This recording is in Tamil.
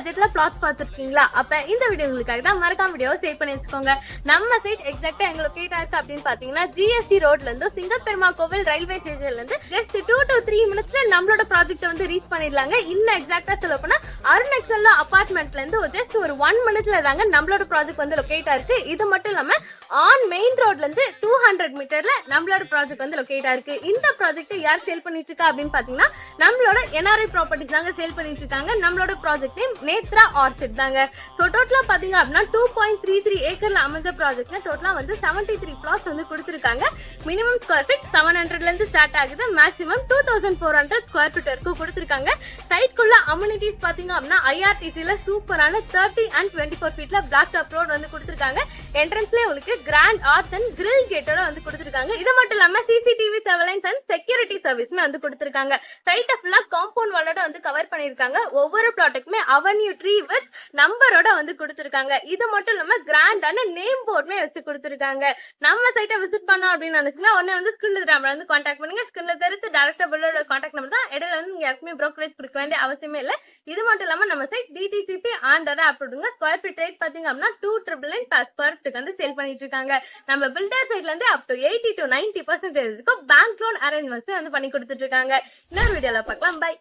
பட்ஜெட்ல பிளாட்ஸ் பாத்துருக்கீங்களா? அப்ப இந்த வீடியோ உங்களுக்காக தான். மறக்காம வீடியோ சேவ் பண்ணி வச்சுக்கோங்க. நம்ம சைட் எக்ஸாக்டா எங்க லொகேட் ஆயிருக்கு அப்படின்னு பாத்தீங்கன்னா ஜிஎஸ்டி ரோட்ல இருந்து சிங்கப்பெருமா கோவில் ரயில்வே ஸ்டேஷன்ல இருந்து ஜஸ்ட் 2 to 3 மினிட்ஸ்ல நம்மளோட ப்ராஜெக்ட் வந்து ரீச் பண்ணிடலாங்க. இன்னும் எக்ஸாக்டா சொல்ல போனா அருண் எக்ஸல்ல அபார்ட்மெண்ட்ல இருந்து ஜஸ்ட் ஒரு 1 மினிட்ல தாங்க நம்மளோட ப்ராஜெக்ட் வந்து லொகேட் ஆயிருக்கு. இது மட்டும் இல்லாம ஆன் மெயின் ரோட்ல இருந்து 200 மீட்டர்ல நம்மளோட ப்ராஜெக்ட் வந்து லொகேட் ஆயிருக்கு. இந்த ப்ராஜெக்ட் யார் சேல் பண்ணிட்டு இருக்கா அப்படின்னு பாத்தீங்கன்னா நம்மளோட என்ஆர்ஐ ப்ராப்பர்ட்டிஸ் தாங்க சேல் பண்ணிட்டு இருக்காங்க. நம்மளோட ப்ராஜெக்ட் நேம் நேத்ரா ஆர்ச்சிட் தாங்க. சோ டோட்டலா பாத்தீங்க அப்படின்னா 2.33 ஏக்கர்ல அமைஞ்ச ப்ராஜெக்ட்ல டோட்டலா வந்து 73 பிளாட்ஸ் வந்து கொடுத்திருக்காங்க. மினிமம் ஸ்கொயர் ஃபீட் 700ல இருந்து ஸ்டார்ட் ஆகுது. மேக்ஸிமம் 2400 ஸ்கொயர் ஃபீட் வரைக்கும் கொடுத்திருக்காங்க. சைட்குள்ள அம்யூனிட்டிஸ் பாத்தீங்க அப்படின்னா ஐஆர்டிசில சூப்பரான 30 and 24 ஃபீட்ல பிளாக் டாப் ரோட் வந்து கொடுத்திருக்காங்க. என்ட்ரன்ஸ்ல உங்களுக்கு கிராண்ட் ஆர்ட்ஸ் அண்ட் கிரில் கேட்டோட வந்து கொடுத்திருக்காங்க. இது மட்டும் இல்லாம சிசிடிவி சர்வேலன்ஸ் அண்ட் செக்யூரிட்டி சர்வீஸ்மே வந்து கொடுத்திருக்காங்க. சைட்ட ஃபுல்லா காம்பவுண்ட் வாலோட வந்து கவர் பண்ணிருக்காங்க. ஒவ்வொரு ப்ராடக்ட்டுமே அவென்யூ ட்ரீ வித் நம்பரோட வந்து கொடுத்திருக்காங்க. இது மட்டும் இல்லாம கிராண்டான நேம் போர்டுமே வச்சு கொடுத்திருக்காங்க. நம்ம சைட்டை விசிட் பண்ணோம் அப்படின்னு நினைச்சீங்கன்னா உடனே வந்து ஸ்கிரீன்ல நம்பர் வந்து கான்டாக்ட் பண்ணுங்க. ஸ்கிரீன்ல தெரிஞ்சு டைரக்டா பில்லோட கான்டாக்ட் நம்பர் தான். இடையில வந்து நீங்க யாருக்குமே ப்ரோக்கரேஜ் கொடுக்க வேண்டிய அவசியமே இல்ல. இது மட்டும் இல்லாம நம்ம சைட் டிடிசிபி ஆண்டர் அப்ரூவ்டுங்க. ஸ்கொயர் ஃபீட் ரேட் பாத்தீங்க அப்படின்னா 299 per ஸ்கொயர் ஃபீட் வந்து சேல் பண்ணிட்டு இருக்காங்க. நம்ம பில்டர் சைட்ல இருந்து up to 80 to 90% bank loan arrangements வந்து பண்ணி கொடுத்துட்டு இருக்காங்க. இன்னொரு வீடியோல பார்க்கலாம். பை.